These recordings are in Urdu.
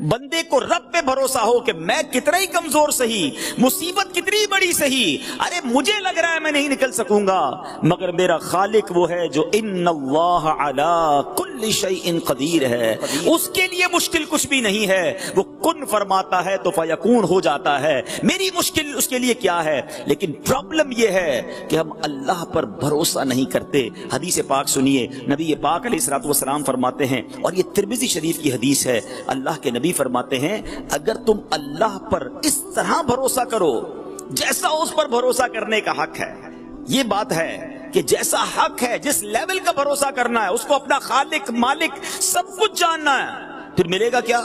بندے کو رب پہ بھروسہ ہو کہ میں کتنا ہی کمزور سہی، مصیبت کتنی بڑی سہی، ارے مجھے لگ رہا ہے میں نہیں نکل سکوں گا، مگر میرا خالق وہ ہے جو ان اللہ علی کل شیء قدیر ہے، اس کے لیے مشکل کچھ بھی نہیں ہے، وہ کن فرماتا ہے تو فیکون ہو جاتا ہے، میری مشکل اس کے لیے کیا ہے؟ لیکن پرابلم یہ ہے کہ ہم اللہ پر بھروسہ نہیں کرتے۔ حدیث پاک سنیے، نبی پاک علیہ الصلوۃ والسلام فرماتے ہیں، اور یہ ترمذی شریف کی حدیث ہے، اللہ کے نبی فرماتے ہیں اگر تم اللہ پر اس طرح بھروسہ کرو جیسا اس پر بھروسہ کرنے کا حق ہے، یہ بات ہے کہ جیسا حق ہے، جس لیول کا بھروسہ کرنا ہے، اس کو اپنا خالق مالک سب کچھ جاننا ہے، پھر ملے گا کیا؟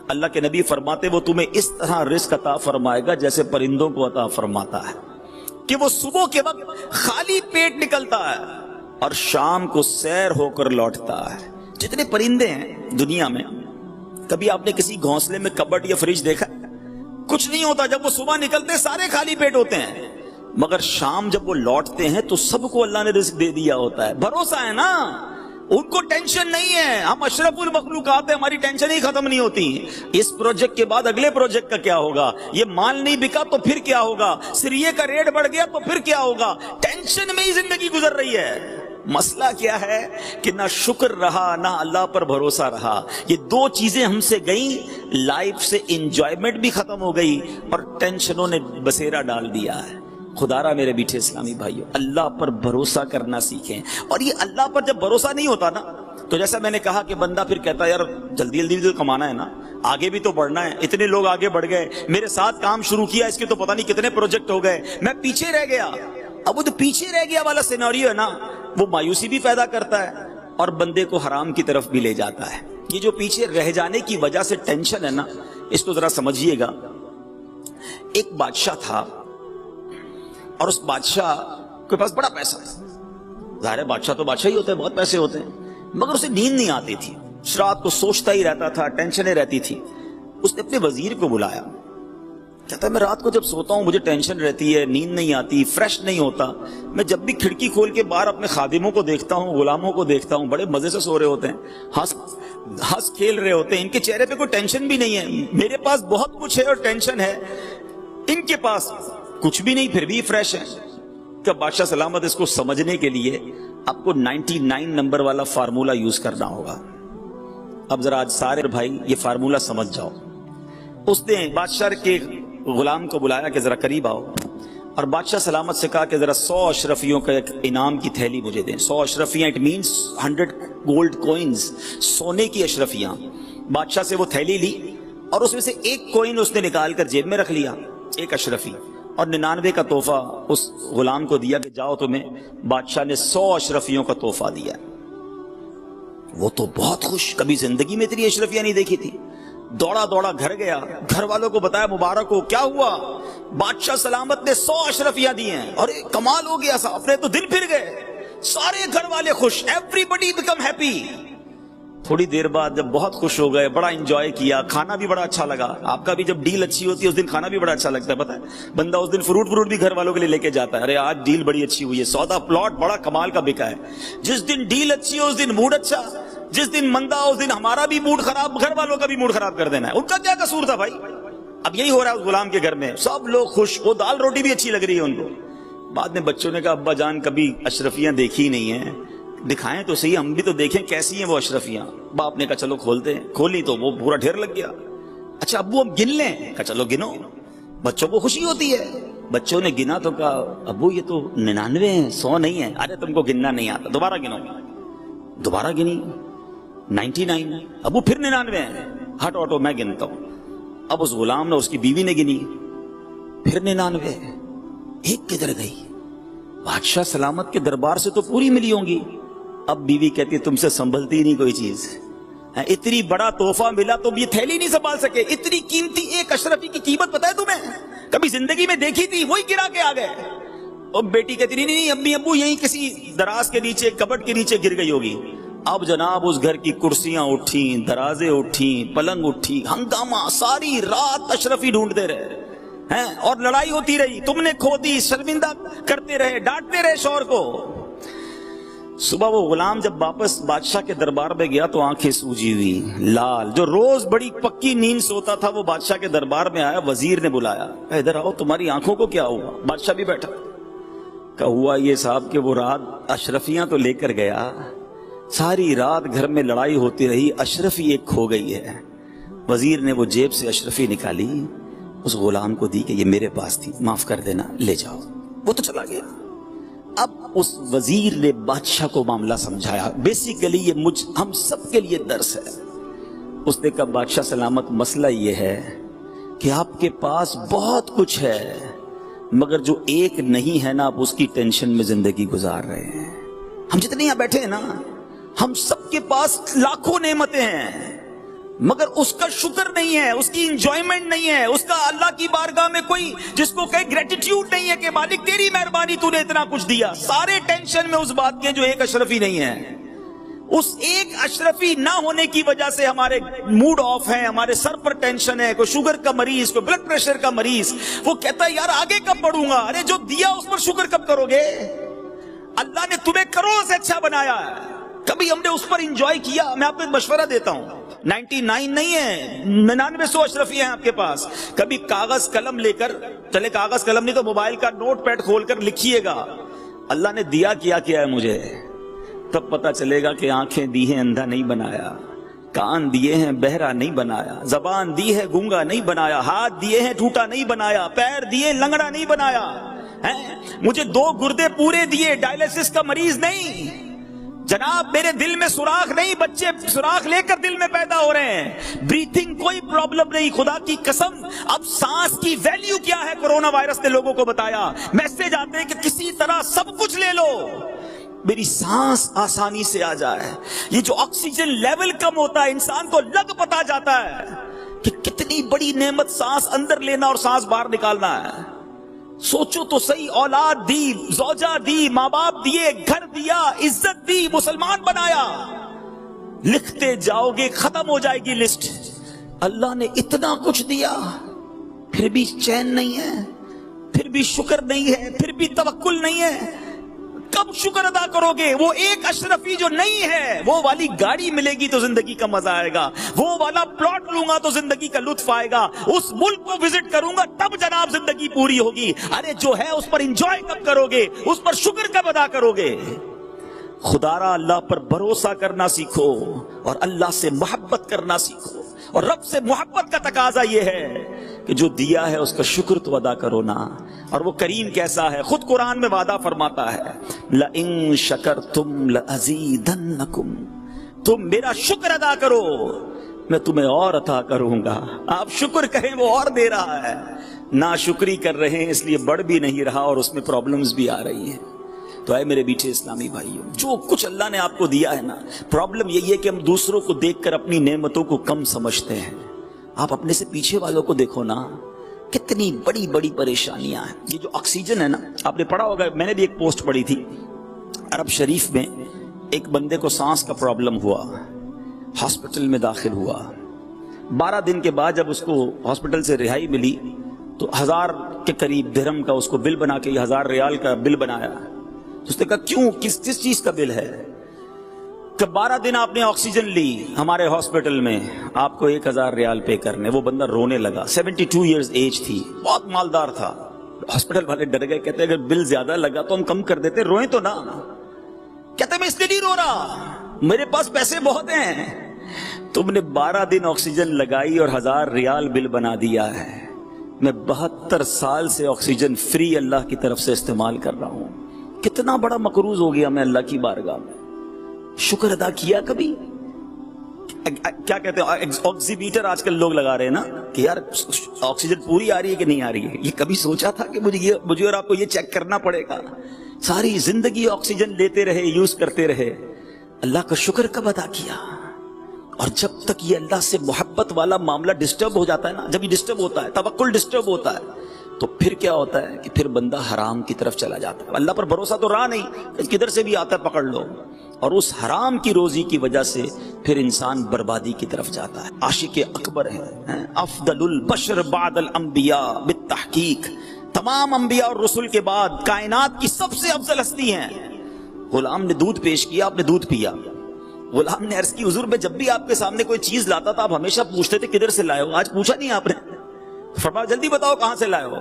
اللہ کے نبی فرماتے وہ تمہیں اس طرح رزق عطا فرمائے گا جیسے پرندوں کو عطا فرماتا ہے، کہ وہ صبح کے وقت خالی پیٹ نکلتا ہے اور شام کو سیر ہو کر لوٹتا ہے۔ جتنے پرندے ہیں دنیا میں، کبھی آپ نے کسی گھونسلے میں کبٹ یا فریج دیکھا؟ کچھ نہیں ہوتا، جب وہ صبح نکلتے ہیں سارے خالی پیٹ ہوتے ہیں، مگر شام جب وہ لوٹتے ہیں تو سب کو اللہ نے رزق دے دیا ہوتا ہے۔ بھروسہ ہے نا، ان کو ٹینشن نہیں ہے، ہم اشرف المخلوقات ہیں، ہماری ٹینشن ہی ختم نہیں ہوتی۔ اس پروجیکٹ کے بعد اگلے پروجیکٹ کا کیا ہوگا، یہ مال نہیں بکا تو پھر کیا ہوگا، سریے کا ریٹ بڑھ گیا تو پھر کیا ہوگا، ٹینشن میں ہی زندگی گزر رہی ہے۔ مسئلہ کیا ہے کہ نہ شکر رہا نہ اللہ پر بھروسہ رہا، یہ دو چیزیں ہم سے گئیں، لائف سے انجوائمنٹ بھی ختم ہو گئی اور ٹینشنوں نے بسیرا ڈال دیا ہے۔ خدا را میرے میٹھے اسلامی بھائیو، اللہ پر بھروسہ کرنا سیکھیں۔ اور یہ اللہ پر جب بھروسہ نہیں ہوتا نا تو جیسا میں نے کہا کہ بندہ پھر کہتا ہے یار جلدی جلدی تو کمانا ہے نا، آگے بھی تو بڑھنا ہے، اتنے لوگ آگے بڑھ گئے، میرے ساتھ کام شروع کیا، اس کے تو پتہ نہیں کتنے پروجیکٹ ہو گئے، میں پیچھے رہ گیا۔ اب وہ تو پیچھے رہ گیا والا سیناریو ہے نا، وہ مایوسی بھی پیدا کرتا ہے اور بندے کو حرام کی طرف بھی لے جاتا ہے۔ یہ جو پیچھے رہ جانے کی وجہ سے ٹینشن ہے نا، اس کو ذرا سمجھیے گا۔ ایک بادشاہ تھا اور اس بادشاہ کے پاس بڑا پیسہ تھا، ظاہر ہے بادشاہ تو بادشاہ ہی ہوتے ہیں، بہت پیسے ہوتے ہیں، مگر اسے نیند نہیں آتی تھی، رات کو سوچتا ہی رہتا تھا، ٹینشنیں رہتی تھی۔ اس نے اپنے وزیر کو بلایا، کہتا ہے میں رات کو جب سوتا ہوں مجھے ٹینشن رہتی ہے، نیند نہیں آتی، فریش نہیں ہوتا، میں جب بھی کھڑکی کھول کے باہر اپنے خادموں کو دیکھتا ہوں، غلاموں کو دیکھتا ہوں، بڑے مزے سے سو رہے ہوتے ہیں، ہنس کھیل رہے ہوتے ہیں، ان کے چہرے پہ کوئی ٹینشن بھی نہیں ہے، میرے پاس بہت کچھ ہے اور ٹینشن ہے، ان کے پاس کچھ بھی نہیں پھر بھی فریش ہے۔ کہ بادشاہ سلامت اس کو سمجھنے کے لیے آپ کو 99 نمبر والا فارمولا یوز کرنا ہوگا۔ اب ذرا آج سارے بھائی یہ فارمولا سمجھ جاؤ۔ اس نے بادشاہ کے غلام کو بلایا کہ ذرا قریب آؤ، اور بادشاہ سلامت سے کہا کہ ذرا 100 اشرفیوں کا ایک انعام کی تھیلی مجھے دیں۔ 100 اشرفیاں، اٹ مینس 100 گولڈ کوئنز، سونے کی اشرفیاں۔ بادشاہ سے وہ تھیلی لی اور اس میں سے ایک کوئن اس نے نکال کر جیب میں رکھ لیا، ایک اشرفی، اور 99 کا تحفہ اس غلام کو دیا کہ جاؤ تمہیں بادشاہ نے 100 اشرفیوں کا تحفہ دیا۔ وہ تو بہت خوش، کبھی زندگی میں اتنی اشرفیاں نہیں دیکھی تھی، دوڑا دوڑا گھر گیا، گھر والوں کو بتایا مبارک ہو، کیا ہوا؟ بادشاہ سلامت نے 100 اشرفیاں دی ہیں، اور کمال ہو گیا، اپنے تو دل پھر گئے، سارے گھر والے خوش، ایوری بڈی بیکم ہیپی۔ تھوڑی دیر بعد جب بہت خوش ہو گئے، بڑا انجوائے کیا، کھانا بھی بڑا اچھا لگا۔ آپ کا بھی جب ڈیل اچھی ہوتی ہے اس دن کھانا بھی بڑا اچھا لگتا ہے، پتہ ہے بندہ اس دن فروٹ بھی گھر والوں کے لیے لے کے جاتا ہے، ارے آج ڈیل بڑی اچھی ہوئی ہے، سودا پلاٹ بڑا کمال کا بکا ہے۔ جس دن ڈیل اچھی ہو اس دن موڈ اچھا، جس دن مندہ اس دن ہمارا بھی موڈ خراب، گھر والوں کا بھی موڈ خراب کر دینا ہے۔ ان کا کیا قصور تھا بھائی؟ اب یہی ہو رہا ہے اس غلام کے گھر میں، سب لوگ خوش، وہ دال روٹی بھی اچھی لگ رہی ہے ان کو۔ بعد میں بچوں نے کہا ابا جان کبھی اشرفیاں دیکھی نہیں ہیں، دکھائیں تو صحیح، ہم بھی تو دیکھیں کیسی ہیں وہ اشرفیاں۔ باپ نے کہا چلو کھولتے ہیں، کھولی تو وہ پورا ڈھیر لگ گیا۔ اچھا ابو اب گن لیں؟ کہا چلو گنو، بچوں کو خوشی ہوتی ہے۔ بچوں نے گنا تو کہا ابو یہ تو 99 ہیں، 100 نہیں ہے۔ ارے تم کو گننا نہیں آتا، دوبارہ گنو۔ دوبارہ گنی، 99۔ ابو پھر 99 ہیں، ہٹ آٹو میں گنتا ہوں۔ اب اس غلام نے، اس کی بیوی نے گنی، پھر 99۔ ایک کدھر گئی؟ بادشاہ سلامت کے دربار سے تو پوری ملی ہوں گی۔ اب بیوی کہتی تم سے سنبھلتی نہیں کوئی چیز، اتنی بڑا تحفہ ملا تم یہ تھیلی نہیں سنبھال سکے، اتنی قیمتی ایک اشرفی کی قیمت پتہ ہے تمہیں؟ کبھی زندگی میں دیکھی تھی؟ وہی گرا کے آ گئے۔ اور بیٹی کہتی نہیں امی ابو یہیں کسی دراز کے نیچے، کبٹ کے نیچے گر گئی ہوگی۔ اب جناب اس گھر کی کرسیاں اٹھیں، درازیں اٹھیں، پلنگ اٹھی، ہنگامہ، ساری رات اشرفی ڈھونڈتے رہے ہیں، اور لڑائی ہوتی رہی، تم نے کھو دی، شرمندہ کرتے رہے، ڈانٹتے رہے شوہر کو۔ صبح وہ غلام جب واپس بادشاہ کے دربار میں گیا تو آنکھیں سوجی ہوئی لال، جو روز بڑی پکی نیند سوتا تھا وہ بادشاہ کے دربار میں آیا، وزیر نے بلایا، ادھر آؤ، تمہاری آنکھوں کو کیا ہوا؟ بادشاہ بھی بیٹھا، کہا ہوا یہ صاحب کہ وہ رات اشرفیاں تو لے کر گیا، ساری رات گھر میں لڑائی ہوتی رہی، اشرفی ایک کھو گئی ہے۔ وزیر نے وہ جیب سے اشرفی نکالی، اس غلام کو دی کہ یہ میرے پاس تھی، معاف کر دینا، لے جاؤ۔ وہ تو چلا گیا۔ اب اس وزیر نے بادشاہ کو معاملہ سمجھایا، بیسیکلی یہ ہم سب کے لیے درس ہے۔ اس نے کہا بادشاہ سلامت، مسئلہ یہ ہے کہ آپ کے پاس بہت کچھ ہے، مگر جو ایک نہیں ہے نا، آپ اس کی ٹینشن میں زندگی گزار رہے ہیں۔ ہم جتنے یہاں بیٹھے ہیں نا، ہم سب کے پاس لاکھوں نعمتیں ہیں، مگر اس کا شکر نہیں ہے، اس کی انجوائمنٹ نہیں ہے، اس کا اللہ کی بارگاہ میں کوئی جس کو کہے گریٹیٹیوڈ نہیں ہے کہ مالک تیری مہربانی تو نے اتنا کچھ دیا۔ سارے ٹینشن میں اس بات کے جو ایک اشرفی نہیں ہے۔ اس ایک اشرفی نہ ہونے کی وجہ سے ہمارے موڈ آف ہیں، ہمارے سر پر ٹینشن ہے، کوئی شوگر کا مریض، کوئی بلڈ پریشر کا مریض، وہ کہتا ہے یار آگے کب بڑھوں گا؟ ارے جو دیا اس پر شکر کب کرو گے؟ اللہ نے تمہیں کروڑ سے اچھا بنایا ہے، کبھی ہم نے اس پر انجوائے کیا؟ میں آپ کو ایک مشورہ دیتا ہوں، 99 نہیں ہے، 99 اشرفی ہیں آپ کے پاس۔ کبھی کاغذ قلم لے کر چلے، کاغذ قلم نہیں تو موبائل کا نوٹ پیڈ کھول کر لکھیے گا اللہ نے دیا کیا ہے مجھے، تب پتا چلے گا کہ آنکھیں دی ہیں اندھا نہیں بنایا، کان دیے ہیں بہرا نہیں بنایا، زبان دی ہے گونگا نہیں بنایا، ہاتھ دیے ہیں ٹوٹا نہیں بنایا، پیر دیے لنگڑا نہیں بنایا، مجھے 2 گردے پورے دیے، ڈائلسس کا مریض نہیں جناب، میرے دل میں سوراخ نہیں، بچے سوراخ لے کر دل میں پیدا ہو رہے ہیں، بریتھنگ کوئی پرابلم نہیں، خدا کی قسم۔ اب سانس کی ویلیو کیا ہے کرونا وائرس نے لوگوں کو بتایا، میسج آتے ہیں کہ کسی طرح سب کچھ لے لو، میری سانس آسانی سے آ جائے۔ یہ جو آکسیجن لیول کم ہوتا ہے، انسان کو لگ پتا جاتا ہے کہ کتنی بڑی نعمت سانس اندر لینا اور سانس باہر نکالنا ہے۔ سوچو تو صحیح، اولاد دی، زوجہ دی، ماں باپ دیے، گھر دیا، عزت دی، مسلمان بنایا، لکھتے جاؤ گے ختم ہو جائے گی لسٹ۔ اللہ نے اتنا کچھ دیا، پھر بھی چین نہیں ہے، پھر بھی شکر نہیں ہے، پھر بھی توکل نہیں ہے۔ کب شکر ادا کرو گے؟ وہ ایک اشرفی جو نہیں ہے، وہ والی گاڑی ملے گی تو زندگی کا مزہ آئے گا، وہ والا پلاٹ لوں گا تو زندگی کا لطف آئے گا، اس ملک کو وزٹ کروں گا تب جناب زندگی پوری ہوگی۔ ارے جو ہے اس پر انجوائے کب کرو گے؟ اس پر شکر کب ادا کرو گے؟ خدا را اللہ پر بھروسہ کرنا سیکھو اور اللہ سے محبت کرنا سیکھو، اور رب سے محبت کا تقاضا یہ ہے کہ جو دیا ہے اس کا شکر تو ادا کرو نا۔ اور وہ کریم کیسا ہے، خود قرآن میں وعدہ فرماتا ہے لَإِن شَكَرْتُمْ لَأَزِيدَنَّكُمْ، تم میرا شکر ادا کرو میں تمہیں اور عطا کروں گا۔ آپ شکر کہیں وہ اور دے رہا ہے، ناشکری کر رہے ہیں اس لیے بڑھ بھی نہیں رہا اور اس میں پرابلمز بھی آ رہی ہیں۔ تو اے میرے میٹھے اسلامی بھائیوں، جو کچھ اللہ نے آپ کو دیا ہے نا، پرابلم یہی ہے کہ ہم دوسروں کو دیکھ کر اپنی نعمتوں کو کم سمجھتے ہیں۔ آپ اپنے سے پیچھے والوں کو دیکھو نا، کتنی بڑی بڑی پریشانیاں ہیں۔ یہ جو آکسیجن ہے نا، آپ نے پڑھا ہوگا، میں نے بھی ایک پوسٹ پڑھی تھی، عرب شریف میں ایک بندے کو سانس کا پرابلم ہوا، ہاسپٹل میں داخل ہوا، 12 دن کے بعد جب اس کو ہاسپٹل سے رہائی ملی تو 1000 کے قریب درہم کا اس کو بل بنا کے، 1000 ریال کا بل بنایا۔ اس نے کہا کیوں، کس چیز کا بل ہے؟ کہ 12 دن آپ نے آکسیجن لی ہمارے ہاسپٹل میں، آپ کو 1000 ریال پے کرنے۔ وہ بندہ رونے لگا، 72 ایئرز ایج تھی، بہت مالدار تھا۔ ہاسپٹل والے ڈر گئے، کہتے اگر بل زیادہ لگا تو ہم کم کر دیتے، روئیں تو نہ۔ کہتے میں اس لیے نہیں رو رہا، میرے پاس پیسے بہت ہیں۔ تم نے 12 دن آکسیجن لگائی اور 1000 ریال بل بنا دیا ہے۔ میں 72 سال سے آکسیجن فری اللہ کی طرف سے استعمال کر رہا ہوں۔ کتنا بڑا مقروض ہو گیا میں اللہ کی بارگاہ میں۔ شکر ادا کیا کبھی؟ کیا کہتے ہیں، آکسیمیٹر آج کل لوگ لگا رہے ہیں نا کہ یار آکسیجن پوری آ رہی ہے کہ نہیں آ رہی ہے۔ یہ کبھی سوچا تھا کہ مجھے اور آپ کو یہ چیک کرنا پڑے گا؟ ساری زندگی آکسیجن لیتے رہے، یوز کرتے رہے، اللہ کا شکر کب ادا کیا؟ اور جب تک یہ اللہ سے محبت والا معاملہ ڈسٹرب ہو جاتا ہے نا، جب یہ ڈسٹرب ہوتا ہے، توکل ڈسٹرب ہوتا ہے، تو پھر کیا ہوتا ہے کہ پھر بندہ حرام کی طرف چلا جاتا ہے۔ اللہ پر بھروسہ تو رہا نہیں، کدھر سے بھی آتا ہے پکڑ لو، اور اس حرام کی روزی کی وجہ سے پھر انسان بربادی کی طرف جاتا ہے۔ عاشق اکبر ہیں، افضل البشر بعد الانبیاء بالتحقیق، تمام انبیاء اور رسول کے بعد کائنات کی سب سے افضل ہستی ہیں۔ غلام نے دودھ پیش کیا، آپ نے دودھ پیا۔ غلام نے عرض کی حضور میں جب بھی آپ کے سامنے کوئی چیز لاتا تھا آپ ہمیشہ پوچھتے تھے کدھر سے لائے ہو، آج پوچھا نہیں آپ نے؟ فرمایا جلدی بتاؤ کہاں سے لائے ہو؟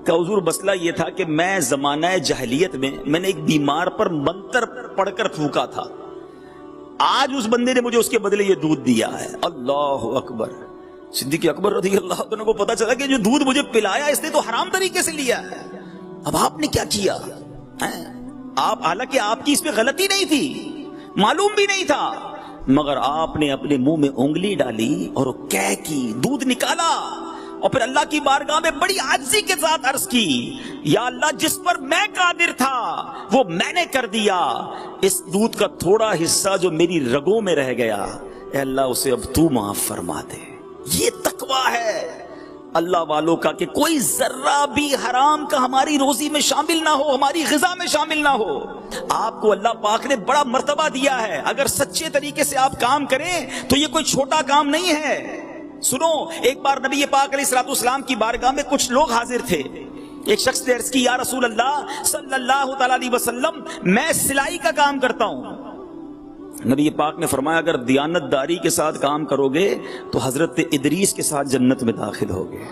کہ حضور مسئلہ یہ تھا کہ میں زمانہ جاہلیت میں نے ایک بیمار پر منتر پڑھ کر پھونکا تھا، آج اس بندے نے مجھے اس کے بدلے یہ دودھ دیا ہے۔ اللہ اکبر۔ صدیق اکبر رضی اللہ عنہ کو پتا چلا کہ جو دودھ مجھے پلایا اس نے تو حرام طریقے سے لیا ہے، اب آپ نے کیا کیا؟ آپ حالانکہ آپ کی اس میں غلطی نہیں تھی، معلوم بھی نہیں تھا، مگر آپ نے اپنے منہ میں انگلی ڈالی اور کہہ کی دودھ نکالا، اور پھر اللہ کی بارگاہ میں بڑی عاجزی کے ساتھ عرض کی یا اللہ جس پر میں قادر تھا وہ میں نے کر دیا، اس دودھ کا تھوڑا حصہ جو میری رگوں میں رہ گیا اے اللہ اسے اب تو معاف فرما دے۔ یہ تقویٰ ہے اللہ والوں کا کہ کوئی ذرہ بھی حرام کا ہماری روزی میں شامل نہ ہو، ہماری غذا میں شامل نہ ہو۔ آپ کو اللہ پاک نے بڑا مرتبہ دیا ہے، اگر سچے طریقے سے آپ کام کریں تو یہ کوئی چھوٹا کام نہیں ہے۔ سنو، ایک بار نبی پاک علیہ الصلوۃ والسلام کی بارگاہ میں کچھ لوگ حاضر تھے۔ ایک شخص نے عرض کی یا رسول اللہ صلی اللہ تعالی علیہ وسلم میں سلائی کا کام کرتا ہوں۔ نبی پاک نے فرمایا اگر دیانت داری کے ساتھ کام کرو گے تو حضرت ادریس کے ساتھ جنت میں داخل ہوگے۔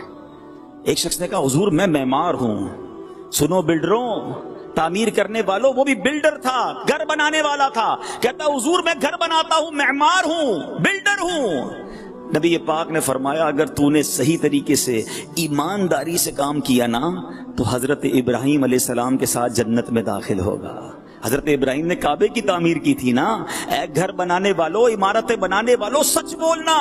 ایک شخص نے کہا حضور میں معمار ہوں۔ سنو بلڈروں، تعمیر کرنے والوں، وہ بھی بلڈر تھا، گھر بنانے والا تھا، کہتا حضور میں گھر بناتا ہوں، معمار ہوں، بلڈر ہوں۔ نبی پاک نے فرمایا اگر تو نے صحیح طریقے سے ایمانداری سے کام کیا نا تو حضرت ابراہیم علیہ السلام کے ساتھ جنت میں داخل ہوگا۔ حضرت ابراہیم نے کعبے کی تعمیر کی تھی نا۔ اے گھر بنانے والوں، عمارتیں بنانے والوں، سچ بولنا،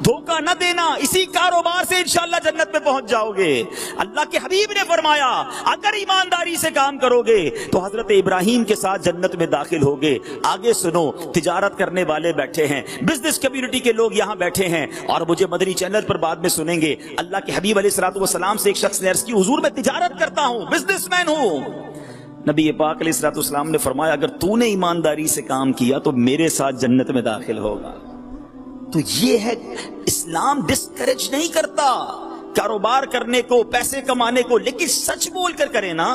دھوکہ نہ دینا، اسی کاروبار سے انشاءاللہ جنت میں پہنچ جاؤ گے۔ اللہ کے حبیب نے فرمایا اگر ایمانداری سے کام کرو گے تو حضرت ابراہیم کے ساتھ جنت میں داخل ہوگے۔ آگے سنو، تجارت کرنے والے بیٹھے ہیں، بزنس کمیونٹی کے لوگ یہاں بیٹھے ہیں اور مجھے مدنی چینل پر بعد میں سنیں گے۔ اللہ کے حبیب علیہ الصلوۃ والسلام سے ایک شخص نے عرض کی حضور میں تجارت کرتا ہوں، بزنس مین ہوں۔ نبی پاک علیہ الصلوۃ والسلام نے فرمایا اگر تو نے ایمانداری سے کام کیا تو میرے ساتھ جنت میں داخل ہوگا۔ تو یہ ہے اسلام ڈسکریج نہیں کرتا کاروبار کرنے کو، پیسے کمانے کو، لیکن سچ بول کر کریں نا،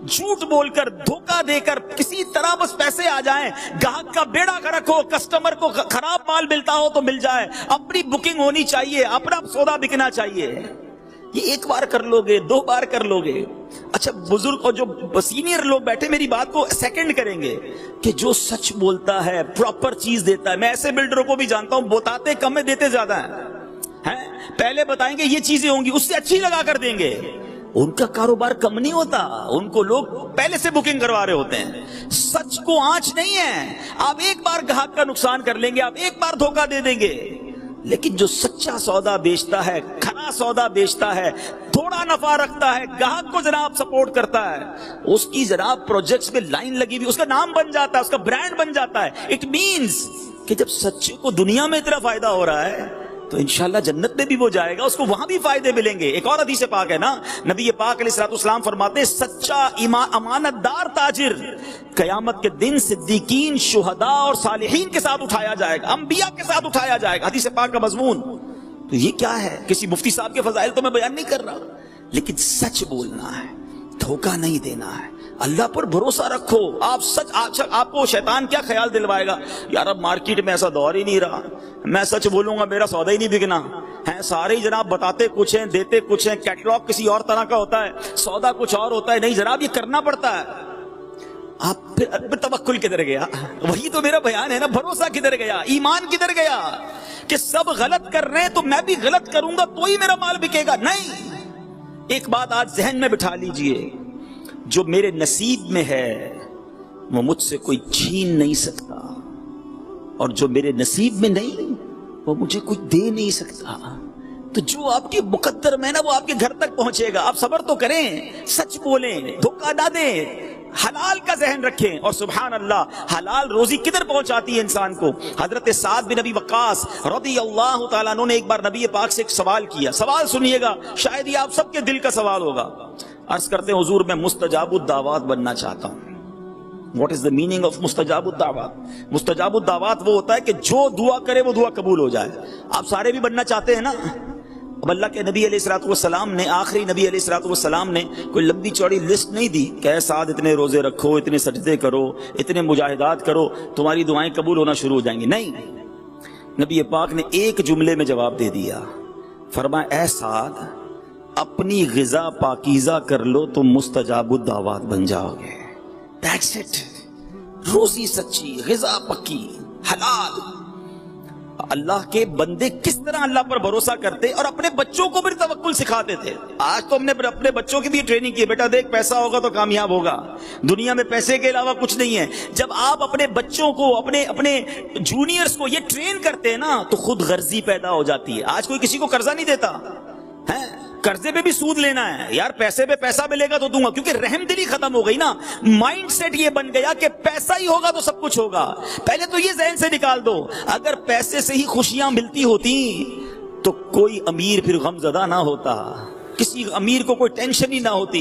جھوٹ بول کر، دھوکہ دے کر کسی طرح بس پیسے آ جائیں، گاہک کا بیڑا گرک ہو، کسٹمر کو خراب مال ملتا ہو تو مل جائے، اپنی بکنگ ہونی چاہیے، اپنا سودا بکنا چاہیے۔ یہ ایک بار کر لو گے، دو بار کر لو گے۔ اچھا بزرگ اور جو سینئر لوگ بیٹھے میری بات کو سیکنڈ کریں گے کہ جو سچ بولتا ہے، پراپر چیز دیتا ہے۔ میں ایسے بلڈروں کو بھی جانتا ہوں بتاتے کم ہے دیتے زیادہ ہیں، پہلے بتائیں گے یہ چیزیں ہوں گی، اس سے اچھی لگا کر دیں گے، ان کا کاروبار کم نہیں ہوتا، ان کو لوگ پہلے سے بکنگ کروا رہے ہوتے ہیں۔ سچ کو آنچ نہیں ہے، آپ ایک بار گاہک کا نقصان کر لیں گے، آپ ایک بار دھوکہ دے دیں گے، لیکن جو سچا سودا بیچتا ہے، کھرا سودا بیچتا ہے، تھوڑا نفع رکھتا ہے، گاہک کو جناب سپورٹ کرتا ہے، اس کی جناب پروجیکٹس میں لائن لگی ہوئی، اس کا نام بن جاتا ہے، اس کا برانڈ بن جاتا ہے۔ اٹ مینز کہ جب سچے کو دنیا میں اتنا فائدہ ہو رہا ہے تو انشاءاللہ جنت میں بھی وہ جائے گا، اس کو وہاں بھی فائدے ملیں گے۔ ایک اور حدیث پاک ہے نا، نبی پاک علیہ الصلوۃ والسلام فرماتے ہیں سچا امانت دار تاجر قیامت کے دن صدیقین، شہداء اور صالحین کے ساتھ اٹھایا جائے گا، انبیاء کے ساتھ اٹھایا جائے گا۔ حدیث پاک کا مضمون تو یہ کیا ہے؟ کسی مفتی صاحب کے فضائل تو میں بیان نہیں کر رہا، لیکن سچ بولنا ہے، دھوکہ نہیں دینا ہے، اللہ پر بھروسہ رکھو۔ آپ سچ، آپ کو شیطان کیا خیال دلوائے گا، یار اب مارکیٹ میں ایسا دور ہی نہیں رہا، میں سچ بولوں گا میرا سودا ہی نہیں بکنا ہے، سارے جناب بتاتے کچھ ہیں، دیتے کچھ ہیں، کیٹلاگ کسی اور طرح کا ہوتا ہے، سودا کچھ اور ہوتا ہے۔ نہیں جناب، یہ کرنا پڑتا ہے۔ آپ پھر توکل کدھر گیا؟ وہی تو میرا بیان ہے نا، بھروسہ کدھر گیا، ایمان کدھر گیا کہ سب غلط کر رہے ہیں تو میں بھی غلط کروں گا تو ہی میرا مال بکے گا؟ نہیں، ایک بات آج ذہن میں بٹھا لیجئے، جو میرے نصیب میں ہے وہ مجھ سے کوئی چھین نہیں سکتا، اور جو میرے نصیب میں نہیں وہ مجھے کوئی دے نہیں سکتا۔ تو جو آپ کے مقدر میں نا وہ آپ کے گھر تک پہنچے گا۔ آپ صبر تو کریں، سچ بولیں، دھوکہ نہ دیں، حلال کا ذہن رکھیں، اور سبحان اللہ حلال روزی کدھر پہنچاتی ہے انسان کو۔ حضرت سعد بن ابی وقاص رضی اللہ تعالیٰ عنہ نے ایک بار نبی پاک سے ایک سوال کیا، سوال سنیے گا، شاید یہ آپ سب کے دل کا سوال ہوگا۔ عرض کرتے ہیں حضور میں مستجاب الدعوات بننا چاہتا ہوں۔ What is the meaning of مستجاب الدعوات؟ مستجاب الدعوات وہ ہوتا ہے کہ جو دعا کرے وہ دعا قبول ہو جائے۔ آپ سارے بھی بننا چاہتے ہیں نا؟ اب اللہ کے نبی علیہ الصلوۃ والسلام نے، آخری نبی علیہ الصلوۃ والسلام نے کوئی لمبی چوڑی لسٹ نہیں دی کہ اے سعد اتنے روزے رکھو، اتنے سجدے کرو، اتنے مجاہدات کرو، تمہاری دعائیں قبول ہونا شروع ہو جائیں گی. نہیں، نبی پاک نے ایک جملے میں جواب دے دیا. فرمایا اے سعد اپنی غذا پاکیزہ کر لو تو مستجاب الدعوات بن جاؤ گے. That's it. روزی سچی، غذا پکی، حلال. اللہ کے بندے کس طرح اللہ پر بھروسہ کرتے اور اپنے بچوں کو بھی توکل سکھاتے تھے. آج تو ہم نے اپنے بچوں کی بھی ٹریننگ کی، بیٹا دیکھ پیسہ ہوگا تو کامیاب ہوگا، دنیا میں پیسے کے علاوہ کچھ نہیں ہے. جب آپ اپنے بچوں کو، اپنے جونیئرز کو یہ ٹرین کرتے ہیں نا تو خود غرضی پیدا ہو جاتی ہے. آج کوئی کسی کو قرضہ نہیں دیتا ہے، قرضے پہ بھی سود لینا ہے، یار پیسے پہ پیسہ ملے گا تو دوں گا، کیونکہ رحم دلی ختم ہو گئی نا. مائنڈ سیٹ یہ بن گیا کہ پیسہ ہی ہوگا تو سب کچھ ہوگا. پہلے تو یہ ذہن سے نکال دو، اگر پیسے سے ہی خوشیاں ملتی ہوتی تو کوئی امیر پھر غم زدہ نہ ہوتا، کسی امیر کو کوئی ٹینشن ہی نہ ہوتی.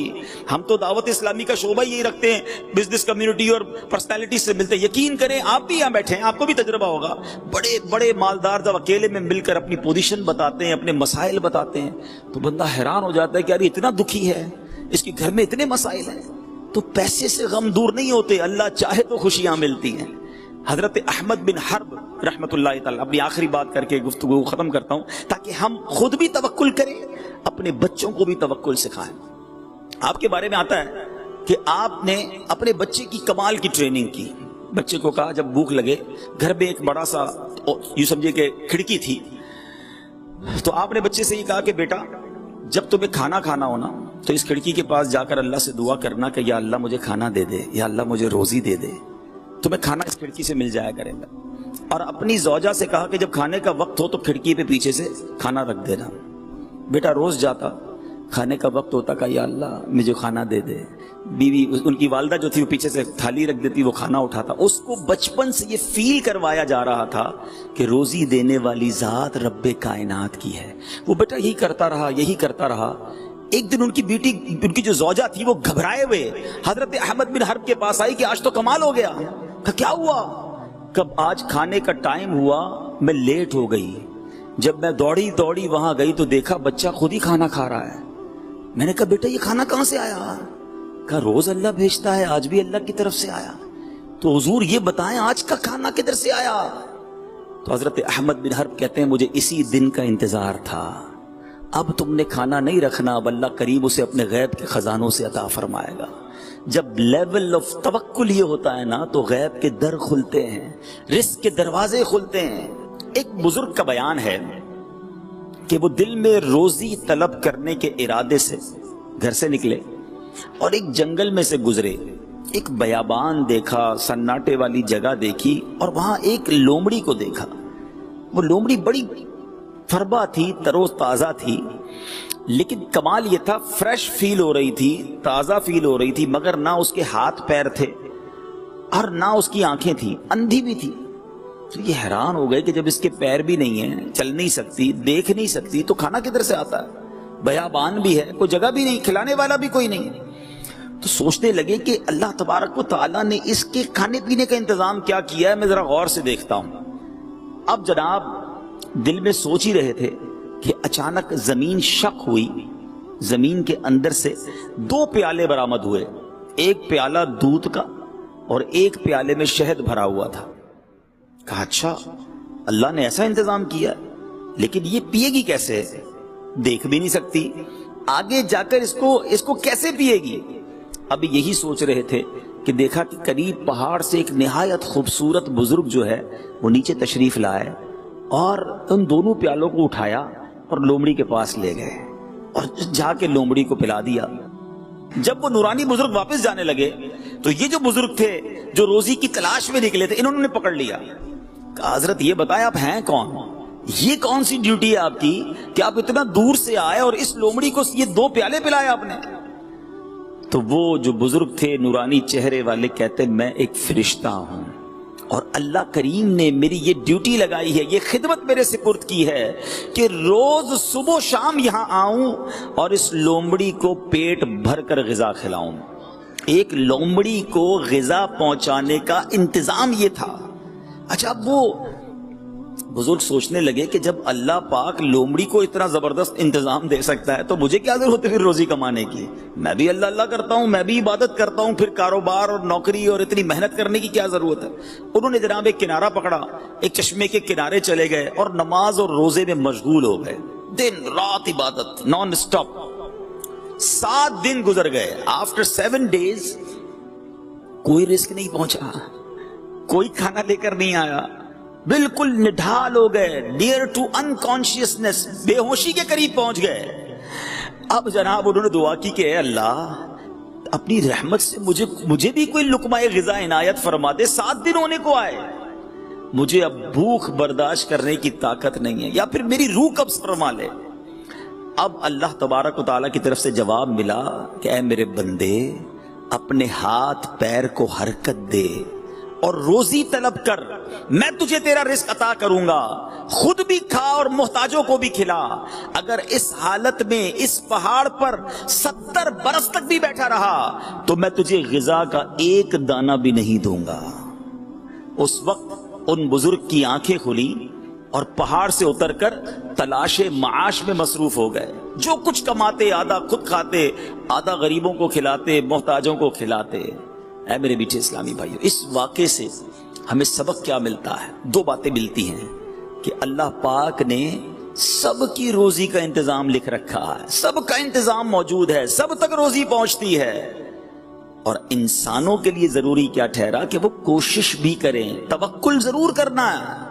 ہم تو دعوت اسلامی کا شعبہ یہی رکھتے ہیں، بزنس کمیونٹی اور پرسنالٹی سے ملتے ہیں. یقین کریں آپ بھی یہاں بیٹھے ہیں، آپ کو بھی تجربہ ہوگا. بڑے بڑے مالدار جب اکیلے میں مل کر اپنی پوزیشن بتاتے ہیں، اپنے مسائل بتاتے ہیں تو بندہ حیران ہو جاتا ہے کہ یار اتنا دکھی ہے، اس کے گھر میں اتنے مسائل ہیں. تو پیسے سے غم دور نہیں ہوتے، اللہ چاہے تو خوشیاں ملتی ہیں. حضرت احمد بن حرب رحمت اللہ تعالی، اپنی آخری بات کر کے گفتگو ختم کرتا ہوں تاکہ ہم خود بھی توکل کریں، اپنے بچوں کو بھی توکل سکھائیں. آپ کے بارے میں آتا ہے کہ آپ نے اپنے بچے کی کمال کی ٹریننگ کی. بچے کو کہا جب بھوک لگے، گھر میں ایک بڑا سا یوں سمجھے کہ کھڑکی تھی، تو آپ نے بچے سے یہ کہا کہ بیٹا جب تمہیں کھانا کھانا ہونا تو اس کھڑکی کے پاس جا کر اللہ سے دعا کرنا کہ یا اللہ مجھے کھانا دے دے، یا اللہ مجھے روزی دے دے. تمہیں کھانا اس کھڑکی سے مل جایا کرے گا. اور اپنی زوجہ سے کہا کہ جب کھانے کا وقت ہو تو کھڑکی پہ پیچھے سے کھانا رکھ دینا. بیٹا روز جاتا، کھانے کا وقت ہوتا کہ یا اللہ مجھے کھانا دے دے. بیوی ان کی والدہ جو تھی وہ پیچھے سے تھالی رکھ دیتی، وہ کھانا اٹھاتا. اس کو بچپن سے یہ فیل کروایا جا رہا تھا کہ روزی دینے والی ذات رب کائنات کی ہے. وہ بیٹا یہی کرتا رہا. ایک دن ان کی بیٹی، ان کی جو زوجہ تھی، وہ گھبرائے ہوئے حضرت احمد بن حرب کے پاس آئی کہ آج تو کمال ہو گیا. کیا ہوا؟ کب آج کھانے کا ٹائم ہوا میں لیٹ ہو گئی. جب میں دوڑی وہاں گئی تو دیکھا بچہ خود ہی کھانا کھا رہا ہے. میں نے کہا بیٹا یہ کھانا کہاں سے آیا؟ کہا روز اللہ بھیجتا ہے، آج بھی اللہ کی طرف سے آیا. تو حضور یہ بتائیں آج کا کھانا کدھر سے آیا؟ تو حضرت احمد بن حرب کہتے ہیں مجھے اسی دن کا انتظار تھا. اب تم نے کھانا نہیں رکھنا، اب اللہ قریب اسے اپنے غیب کے خزانوں سے عطا فرمائے گا. جب لیول آف توکل یہ ہوتا ہے نا تو غیب کے در کھلتے ہیں، رزق کے دروازے کھلتے ہیں. ایک بزرگ کا بیان ہے کہ وہ دل میں روزی طلب کرنے کے ارادے سے گھر سے نکلے اور ایک جنگل میں سے گزرے. ایک بیابان دیکھا، سناٹے والی جگہ دیکھی اور وہاں ایک لومڑی کو دیکھا. وہ لومڑی بڑی فربا تھی، تروز تازہ تھی، لیکن کمال یہ تھا فریش فیل ہو رہی تھی، تازہ فیل ہو رہی تھی، مگر نہ اس کے ہاتھ پیر تھے اور نہ اس کی آنکھیں تھی، اندھی بھی تھی. تو یہ حیران ہو گئے کہ جب اس کے پیر بھی نہیں ہیں، چل نہیں سکتی، دیکھ نہیں سکتی، تو کھانا کدھر سے آتا ہے؟ بیابان بھی ہے، کوئی جگہ بھی نہیں، کھلانے والا بھی کوئی نہیں. تو سوچنے لگے کہ اللہ تبارک و تعالیٰ نے اس کے کھانے پینے کا انتظام کیا کیا ہے، میں ذرا غور سے دیکھتا ہوں. اب جناب دل میں سوچ ہی رہے تھے کہ اچانک زمین شق ہوئی. زمین کے اندر سے 2 پیالے برآمد ہوئے، ایک پیالہ دودھ کا اور ایک پیالے میں شہد بھرا ہوا تھا. کہا اچھا اللہ نے ایسا انتظام کیا، لیکن یہ پیے گی کیسے؟ دیکھ بھی نہیں سکتی، آگے جا کر اس کو کیسے پیے گی؟ اب یہی سوچ رہے تھے کہ دیکھا کہ قریب پہاڑ سے ایک نہایت خوبصورت بزرگ جو ہے وہ نیچے تشریف لائے اور ان دونوں پیالوں کو اٹھایا اور لومڑی کے پاس لے گئے اور جا کے لومڑی کو پلا دیا. جب وہ نورانی بزرگ واپس جانے لگے تو یہ جو بزرگ تھے جو روزی کی تلاش میں نکلے تھے، انہوں نے پکڑ لیا. کہا حضرت یہ بتائیں آپ ہیں کون؟ یہ کون سی ڈیوٹی ہے آپ کی کہ آپ اتنا دور سے آئے اور اس لومڑی کو یہ 2 پیالے پلائے آپ نے؟ تو وہ جو بزرگ تھے نورانی چہرے والے کہتے میں ایک فرشتہ ہوں اور اللہ کریم نے میری یہ ڈیوٹی لگائی ہے، یہ خدمت میرے سپرد کی ہے کہ روز صبح و شام یہاں آؤں اور اس لومڑی کو پیٹ بھر کر غذا کھلاؤں. ایک لومڑی کو غذا پہنچانے کا انتظام یہ تھا. اچھا اب وہ بزرگ سوچنے لگے کہ جب اللہ پاک لومڑی کو اتنا زبردست انتظام دے سکتا ہے تو مجھے کیا ضرورت ہے پھر روزی کمانے کی؟ میں بھی اللہ اللہ کرتا ہوں، میں بھی عبادت کرتا ہوں، پھر کاروبار اور نوکری اور اتنی محنت کرنے کی کیا ضرورت ہے؟ انہوں نے جناب ایک کنارہ پکڑا، ایک چشمے کے کنارے چلے گئے اور نماز اور روزے میں مشغول ہو گئے، دن رات عبادت نان سٹاپ۔ 7 دن گزر گئے۔ آفٹر 7 days کوئی رزق نہیں پہنچا، کوئی کھانا لے کر نہیں آیا، بالکل نڈھال ہو گئے، ڈیئر ٹو انکانشیسنس، بے ہوشی کے قریب پہنچ گئے۔ اب جناب انہوں نے دعا کی کہ اے اللہ اپنی رحمت سے مجھے بھی کوئی لقمہ غذا عنایت فرما دے، 7 دن ہونے کو آئے، مجھے اب بھوک برداشت کرنے کی طاقت نہیں ہے، یا پھر میری روح قبض فرما لے۔ اب اللہ تبارک و تعالیٰ کی طرف سے جواب ملا کہ اے میرے بندے اپنے ہاتھ پیر کو حرکت دے اور روزی طلب کر، میں تجھے تیرا رزق عطا کروں گا، خود بھی کھا اور محتاجوں کو بھی کھلا۔ اگر اس حالت میں اس پہاڑ پر 70 برس تک بھی بیٹھا رہا تو میں تجھے غذا کا ایک دانہ بھی نہیں دوں گا۔ اس وقت ان بزرگ کی آنکھیں کھلی اور پہاڑ سے اتر کر تلاش معاش میں مصروف ہو گئے، جو کچھ کماتے آدھا خود کھاتے، آدھا غریبوں کو کھلاتے، محتاجوں کو کھلاتے۔ اے میرے میٹھے اسلامی بھائیو، اس واقعے سے ہمیں سبق کیا ملتا ہے؟ 2 باتیں ملتی ہیں کہ اللہ پاک نے سب کی روزی کا انتظام لکھ رکھا ہے، سب کا انتظام موجود ہے، سب تک روزی پہنچتی ہے، اور انسانوں کے لیے ضروری کیا ٹھہرا کہ وہ کوشش بھی کریں، توکل ضرور کرنا ہے،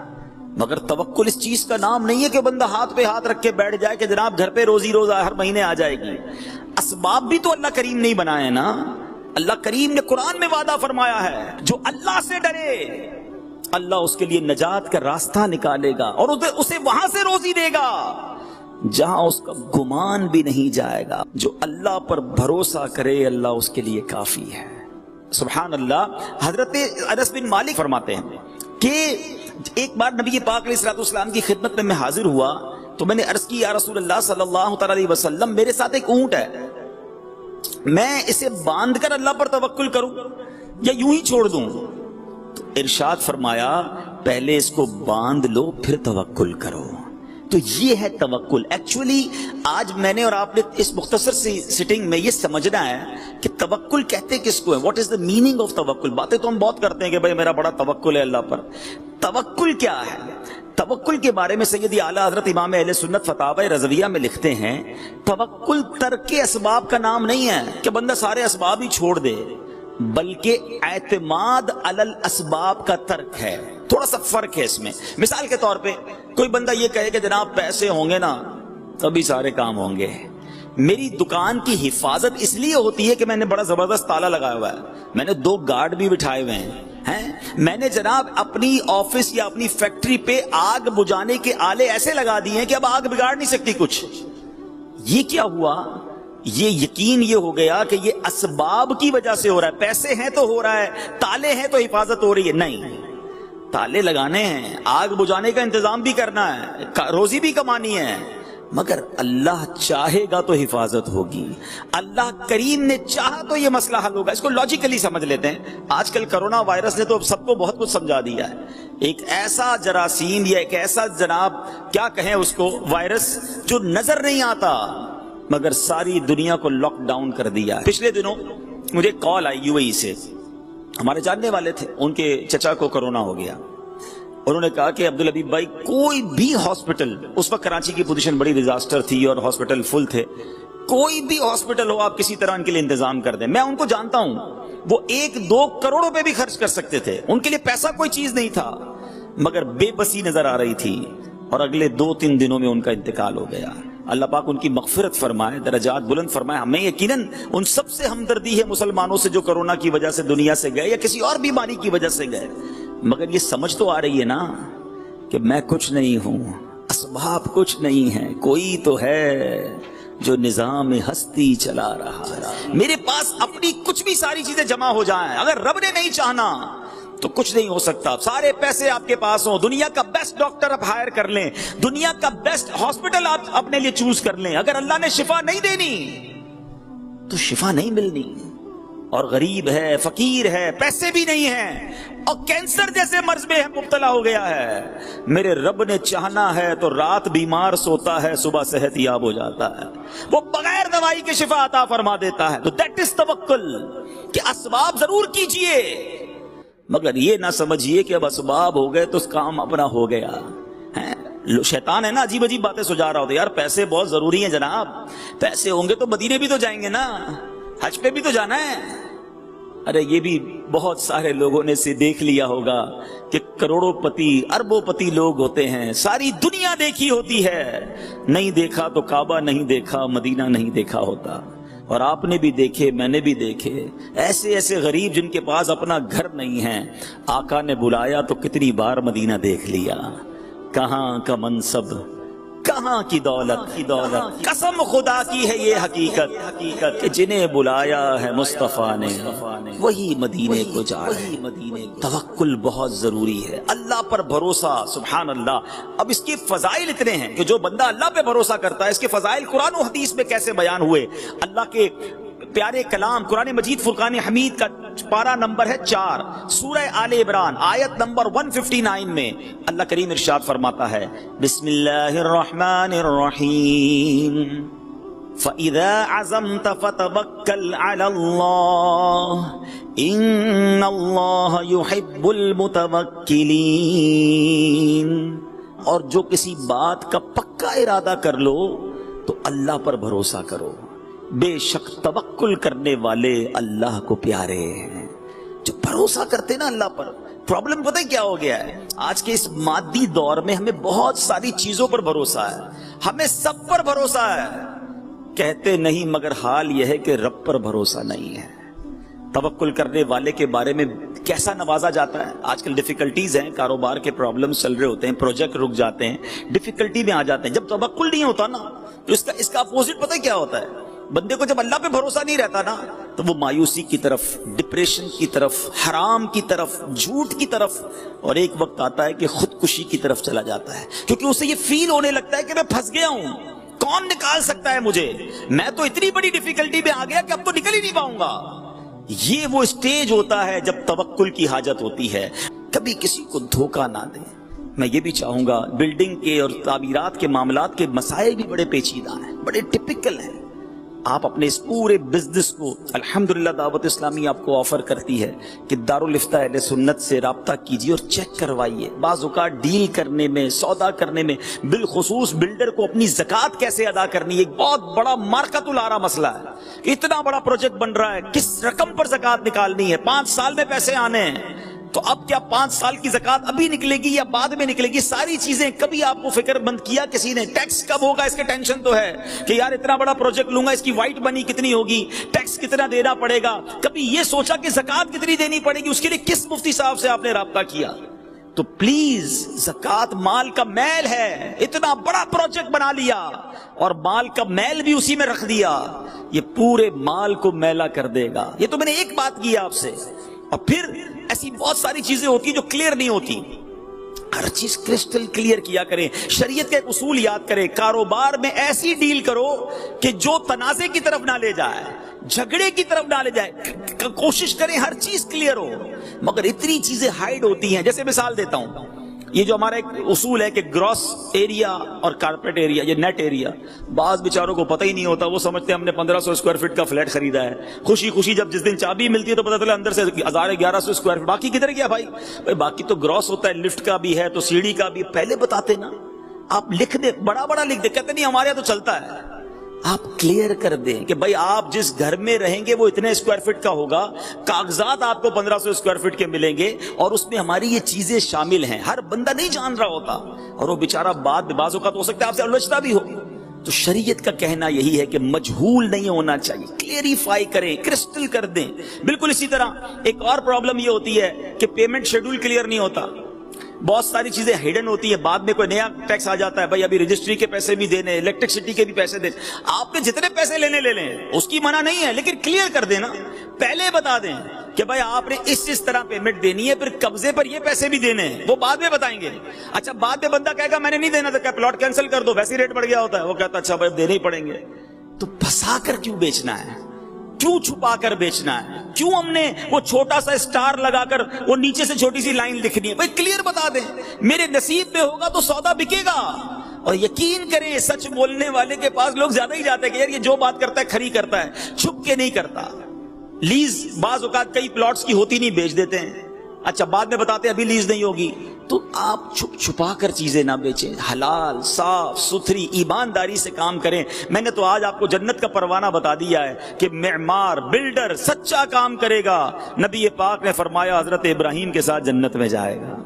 مگر توکل اس چیز کا نام نہیں ہے کہ بندہ ہاتھ پہ ہاتھ رکھ کے بیٹھ جائے کہ جناب گھر پہ روزی روز ہر مہینے آ جائے گی۔ اسباب بھی تو اللہ کریم نہیں بنائے نا۔ اللہ کریم نے قرآن میں وعدہ فرمایا ہے جو اللہ سے ڈرے اللہ اس کے لیے نجات کا راستہ نکالے گا اور اسے وہاں سے روزی دے گا جہاں اس کا گمان بھی نہیں جائے گا۔ جو اللہ پر بھروسہ کرے اللہ اس کے لیے کافی ہے۔ سبحان اللہ۔ حضرت انس بن مالک فرماتے ہیں کہ ایک بار نبی پاک علیہ الصلوۃ والسلام کی خدمت میں حاضر ہوا تو میں نے عرض کی یا رسول اللہ صلی اللہ تعالی علیہ وسلم میرے ساتھ ایک اونٹ ہے، میں اسے باندھ کر اللہ پر توکل کروں یا یوں ہی چھوڑ دوں؟ تو ارشاد فرمایا پہلے اس کو باندھ لو پھر توکل کرو۔ تو یہ ہے توکل۔ ایکچولی آج میں نے اور آپ نے اس مختصر سی سٹنگ میں یہ سمجھنا ہے کہ توکل کہتے کس کو ہے، what is the meaning of توکل۔ باتیں تو ہم بہت کرتے ہیں کہ بھائی میرا بڑا توکل ہے اللہ پر، توکل کیا ہے؟ توکل کے بارے میں سیدی اعلیٰ حضرت امام اہل سنت فتاوی رضویہ میں لکھتے ہیں توکل ترک اسباب کا نام نہیں ہے کہ بندہ سارے اسباب ہی چھوڑ دے، بلکہ اعتماد علی الاسباب کا ترک ہے۔ تھوڑا سا فرق ہے اس میں۔ مثال کے طور پہ کوئی بندہ یہ کہے کہ جناب پیسے ہوں گے نا تبھی سارے کام ہوں گے، میری دکان کی حفاظت اس لیے ہوتی ہے کہ میں نے بڑا زبردست تالا لگایا ہوا ہے، میں نے 2 گارڈ بھی بٹھائے ہوئے ہیں، میں نے جناب اپنی آفس یا اپنی فیکٹری پہ آگ بجھانے کے آلے ایسے لگا دیے ہیں کہ اب آگ بگاڑ نہیں سکتی کچھ۔ یہ کیا ہوا؟ یہ یقین یہ ہو گیا کہ یہ اسباب کی وجہ سے ہو رہا ہے، پیسے ہیں تو ہو رہا ہے، تالے ہیں تو حفاظت ہو رہی ہے۔ نہیں، تالے لگانے ہیں، آگ بجھانے کا انتظام بھی کرنا ہے، روزی بھی کمانی ہے، مگر اللہ چاہے گا تو حفاظت ہوگی، اللہ کریم نے چاہا تو یہ مسئلہ حل ہوگا۔ اس کو لاجیکلی سمجھ لیتے ہیں۔ آج کل کرونا وائرس نے تو سب کو بہت کچھ سمجھا دیا ہے۔ ایک ایسا جراثیم یا ایک ایسا جناب کیا کہیں اس کو وائرس جو نظر نہیں آتا مگر ساری دنیا کو لاک ڈاؤن کر دیا ہے۔ پچھلے دنوں مجھے کال آئی UAE سے، ہمارے جاننے والے تھے، ان کے چچا کو کرونا ہو گیا، انہوں نے کہا کہ عبدالحبیب بھائی کوئی بھی ہاسپٹل، اس وقت کراچی کی پوزیشن بڑی ڈیزاسٹر تھی اور ہاسپٹل فل تھے، کوئی بھی ہاسپٹل ہو آپ کسی طرح ان کے لیے انتظام کر دیں۔ میں ان کو جانتا ہوں، وہ 1-2 کروڑ روپے بھی خرچ کر سکتے تھے، ان کے لیے پیسہ کوئی چیز نہیں تھا، مگر بے بسی نظر آ رہی تھی اور اگلے 2-3 دنوں میں ان کا انتقال ہو گیا۔ اللہ پاک ان کی مغفرت فرمائے، درجات بلند فرمائے۔ ہمیں یقیناً ان سب سے ہمدردی ہے مسلمانوں سے جو کرونا کی وجہ سے دنیا سے گئے یا کسی اور بیماری کی وجہ سے گئے، مگر یہ سمجھ تو آ رہی ہے نا کہ میں کچھ نہیں ہوں، اسباب کچھ نہیں ہیں، کوئی تو ہے جو نظام ہستی چلا رہا ہے۔ میرے پاس اپنی کچھ بھی ساری چیزیں جمع ہو جائیں، اگر رب نے نہیں چاہنا تو کچھ نہیں ہو سکتا۔ سارے پیسے آپ کے پاس ہوں، دنیا کا بیسٹ ڈاکٹر آپ ہائر کر لیں، دنیا کا بیسٹ ہاسپٹل آپ اپنے لیے چوز کر لیں، اگر اللہ نے شفا نہیں دینی تو شفا نہیں ملنی۔ اور غریب ہے، فقیر ہے، پیسے بھی نہیں ہیں، اور کینسر جیسے مرض میں مبتلا ہو گیا ہے، میرے رب نے چاہنا ہے تو رات بیمار سوتا ہے، صبح صحت یاب ہو جاتا ہے، وہ بغیر دوائی کے شفا عطا فرما دیتا ہے۔ تو دیٹ از توکل، کہ اسباب ضرور کیجئے مگر یہ نہ سمجھیے کہ اب اسباب ہو گئے تو اس کام اپنا ہو گیا ہے۔ شیطان ہے نا عجیب عجیب باتیں سجا رہا ہوتا ہے، یار پیسے بہت ضروری ہیں جناب، پیسے ہوں گے تو مدینے بھی تو جائیں گے نا، حج پہ بھی تو جانا ہے۔ ارے یہ بھی بہت سارے لوگوں نے سے دیکھ لیا ہوگا کہ کروڑوں پتی اربوں پتی لوگ ہوتے ہیں، ساری دنیا دیکھی ہوتی ہے، نہیں دیکھا تو کعبہ نہیں دیکھا، مدینہ نہیں دیکھا ہوتا۔ اور آپ نے بھی دیکھے، میں نے بھی دیکھے، ایسے ایسے غریب جن کے پاس اپنا گھر نہیں ہے، آقا نے بلایا تو کتنی بار مدینہ دیکھ لیا۔ کہاں کا منصب، کہاں کی دولت، قسم خدا کی ہے یہ حقیقت کہ جنہیں بلایا ہے مصطفیٰ نے وہی مدینے کو جا رہے ہیں۔ توکل بہت ضروری ہے، اللہ پر بھروسہ، سبحان اللہ۔ اب اس کے فضائل اتنے ہیں کہ جو بندہ اللہ پہ بھروسہ کرتا ہے، اس کے فضائل قرآن و حدیث میں کیسے بیان ہوئے۔ اللہ کے پیارے کلام قرآن مجید فرقان حمید کا پارہ نمبر ہے 4، سورہ آل عمران آیت نمبر 159 میں اللہ کریم ارشاد فرماتا ہے، بسم اللہ الرحمن الرحیم، فَإِذَا عَزَمْتَ فَتَوَكَّلْ عَلَى اللَّهِ إِنَّ اللَّهَ يُحِبُّ الْمُتَوَكِّلِينَ۔ اور جو کسی بات کا پکا ارادہ کر لو تو اللہ پر بھروسہ کرو، بے شک توکل کرنے والے اللہ کو پیارے ہیں۔ جو بھروسہ کرتے نا اللہ پر، پرابلم پتہ کیا ہو گیا ہے، آج کے اس مادی دور میں ہمیں بہت ساری چیزوں پر بھروسہ ہے، ہمیں سب پر بھروسہ ہے، کہتے نہیں مگر حال یہ ہے کہ رب پر بھروسہ نہیں ہے۔ توکل کرنے والے کے بارے میں کیسا نوازا جاتا ہے۔ آج کل ڈیفیکلٹیز ہیں، کاروبار کے پرابلمز چل رہے ہوتے ہیں، پروجیکٹ رک جاتے ہیں، ڈیفیکلٹی میں آ جاتے ہیں۔ جب توکل نہیں ہوتا نا تو اس کا اپوزٹ پتہ کیا ہوتا ہے، بندے کو جب اللہ پہ بھروسہ نہیں رہتا نا تو وہ مایوسی کی طرف، ڈپریشن کی طرف، حرام کی طرف، جھوٹ کی طرف، اور ایک وقت آتا ہے کہ خودکشی کی طرف چلا جاتا ہے، کیونکہ اسے یہ فیل ہونے لگتا ہے کہ میں پھنس گیا ہوں، کون نکال سکتا ہے مجھے، میں تو اتنی بڑی ڈیفیکلٹی میں آ گیا کہ اب تو نکل ہی نہیں پاؤں گا۔ یہ وہ اسٹیج ہوتا ہے جب توکل کی حاجت ہوتی ہے۔ کبھی کسی کو دھوکہ نہ دیں۔ میں یہ بھی چاہوں گا، بلڈنگ کے اور تعمیرات کے معاملات کے مسائل بھی بڑے پیچیدہ ہیں، بڑے ٹپیکل ہیں۔ آپ اپنے اس پورے بزنس کو، الحمدللہ دعوت اسلامی آپ کو آفر کرتی ہے کہ دارالفتہ اہل سنت سے رابطہ کیجیے اور چیک کروائیے۔ بعض اوقات ڈیل کرنے میں، سودا کرنے میں، بالخصوص بلڈر کو اپنی زکوٰۃ کیسے ادا کرنی ہے، ایک بہت بڑا مارکت الارا مسئلہ ہے۔ اتنا بڑا پروجیکٹ بن رہا ہے، کس رقم پر زکوٰۃ نکالنی ہے، 5 سال میں پیسے آنے ہیں، تو اب کیا 5 سال کی زکوٰۃ ابھی نکلے گی یا بعد میں نکلے گی، ساری چیزیں کبھی آپ کو فکر مند کیا کسی نے؟ ٹیکس کب ہوگا اس کے ٹینشن تو ہے کہ یار اتنا بڑا پروجیکٹ لوں گا، اس کی وائٹ منی کتنی ہوگی، ٹیکس کتنا دینا پڑے گا، کبھی یہ سوچا کہ زکوٰۃ کتنی دینی پڑے گی، اس کے لیے کس مفتی صاحب سے آپ نے رابطہ کیا؟ تو پلیز، زکوٰۃ مال کا میل ہے، اتنا بڑا پروجیکٹ بنا لیا اور مال کا میل بھی اسی میں رکھ دیا، یہ پورے مال کو میلا کر دے گا۔ یہ تو میں نے ایک بات کی آپ سے، اور پھر ایسی بہت ساری چیزیں ہوتی ہیں جو کلیئر نہیں ہوتی، ہر چیز کرسٹل کلیئر کیا کریں، شریعت کے اصول یاد کریں، کاروبار میں ایسی ڈیل کرو کہ جو تنازع کی طرف نہ لے جائے، جھگڑے کی طرف نہ لے جائے، کوشش کریں ہر چیز کلیئر ہو، مگر اتنی چیزیں ہائیڈ ہوتی ہیں۔ جیسے مثال دیتا ہوں، یہ جو ہمارا ایک اصول ہے کہ گراس ایریا اور کارپیٹ ایریا، یہ نیٹ ایریا، بعض بیچاروں کو پتہ ہی نہیں ہوتا، وہ سمجھتے ہیں ہم نے 1500 اسکوائر فٹ کا فلیٹ خریدا ہے، خوشی خوشی جب جس دن چابی ملتی ہے تو پتہ چلا اندر سے 1100 اسکوائر فٹ، باقی کدھر گیا بھائی؟ باقی تو گراس ہوتا ہے، لفٹ کا بھی ہے تو سیڑھی کا بھی، پہلے بتاتے نا، آپ لکھ دیں، بڑا بڑا لکھ دیں، کہتے نہیں ہمارے یہاں تو چلتا ہے۔ آپ کلیئر کر دیں کہ بھائی آپ جس گھر میں رہیں گے وہ اتنے اسکوائر فٹ کا ہوگا، کاغذات آپ کو 1500 اسکوائر فٹ کے ملیں گے، اور اس میں ہماری یہ چیزیں شامل ہیں۔ ہر بندہ نہیں جان رہا ہوتا، اور وہ بیچارہ بعض اوقات ہو سکتا ہے آپ سے الجھتا بھی ہو۔ تو شریعت کا کہنا یہی ہے کہ مجہول نہیں ہونا چاہیے، کلیئریفائی کریں، کرسٹل کر دیں۔ بالکل اسی طرح ایک اور پرابلم یہ ہوتی ہے کہ پیمنٹ شیڈول کلیئر نہیں ہوتا، بہت ساری چیزیں ہڈن ہوتی ہیں، بعد میں کوئی نیا ٹیکس آ جاتا ہے، بھائی ابھی رجسٹری کے پیسے بھی دینے، الیکٹرسٹی کے بھی پیسے دینے، آپ نے جتنے پیسے لینے لے لیں، اس کی منع نہیں ہے، لیکن کلیئر کر دینا، پہلے بتا دیں کہ بھائی آپ نے اس طرح پیمنٹ دینی ہے، پھر قبضے پر یہ پیسے بھی دینے ہیں، وہ بعد میں بتائیں گے۔ اچھا بعد میں بندہ کہے گا میں نے نہیں دینا تھا، پلاٹ کینسل کر دو، ویسے ریٹ بڑھ گیا ہوتا ہے، وہ کہتا ہے اچھا بھائی دینے ہی پڑیں گے۔ تو پھنسا کر کیوں بیچنا ہے؟ کیوں چھپا کر بیچنا ہے؟ کیوں ہم نے وہ چھوٹا سا اسٹار لگا کر وہ نیچے سے چھوٹی سی لائن لکھنی ہے؟ بھائی کلیئر بتا دیں، میرے نصیب میں ہوگا تو سودا بکے گا۔ اور یقین کریں سچ بولنے والے کے پاس لوگ زیادہ ہی جاتے ہیں کہ یار یہ جو بات کرتا ہے کھری کرتا ہے، چھپ کے نہیں کرتا۔ لیز بعض اوقات کئی پلاٹس کی ہوتی نہیں، بیچ دیتے ہیں، اچھا بعد میں بتاتے ہیں ابھی لیز نہیں ہوگی۔ تو آپ چھپ چھپا کر چیزیں نہ بیچیں، حلال صاف ستھری ایمانداری سے کام کریں۔ میں نے تو آج آپ کو جنت کا پروانہ بتا دیا ہے کہ معمار بلڈر سچا کام کرے گا، نبی پاک نے فرمایا حضرت ابراہیم کے ساتھ جنت میں جائے گا۔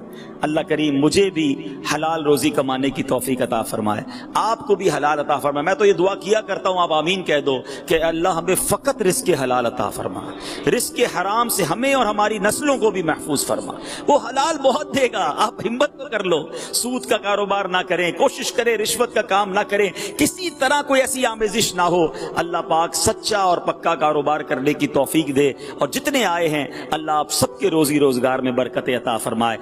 اللہ کریم مجھے بھی حلال روزی کمانے کی توفیق عطا فرمائے، آپ کو بھی حلال عطا فرمائے۔ میں تو یہ دعا کیا کرتا ہوں، آپ آمین کہہ دو کہ اللہ ہمیں فقط رزق حلال عطا فرما، رزق حرام سے ہمیں اور ہماری نسلوں کو بھی محفوظ فرما۔ وہ حلال بہت دے گا، آپ ہمت کر لو، سود کا کاروبار نہ کریں، کوشش کریں رشوت کا کام نہ کریں، کسی طرح کوئی ایسی آمیزش نہ ہو۔ اللہ پاک سچا اور پکا کاروبار کرنے کی توفیق دے، اور جتنے آئے ہیں اللہ آپ سب کے روزی روزگار میں برکت عطا فرمائے۔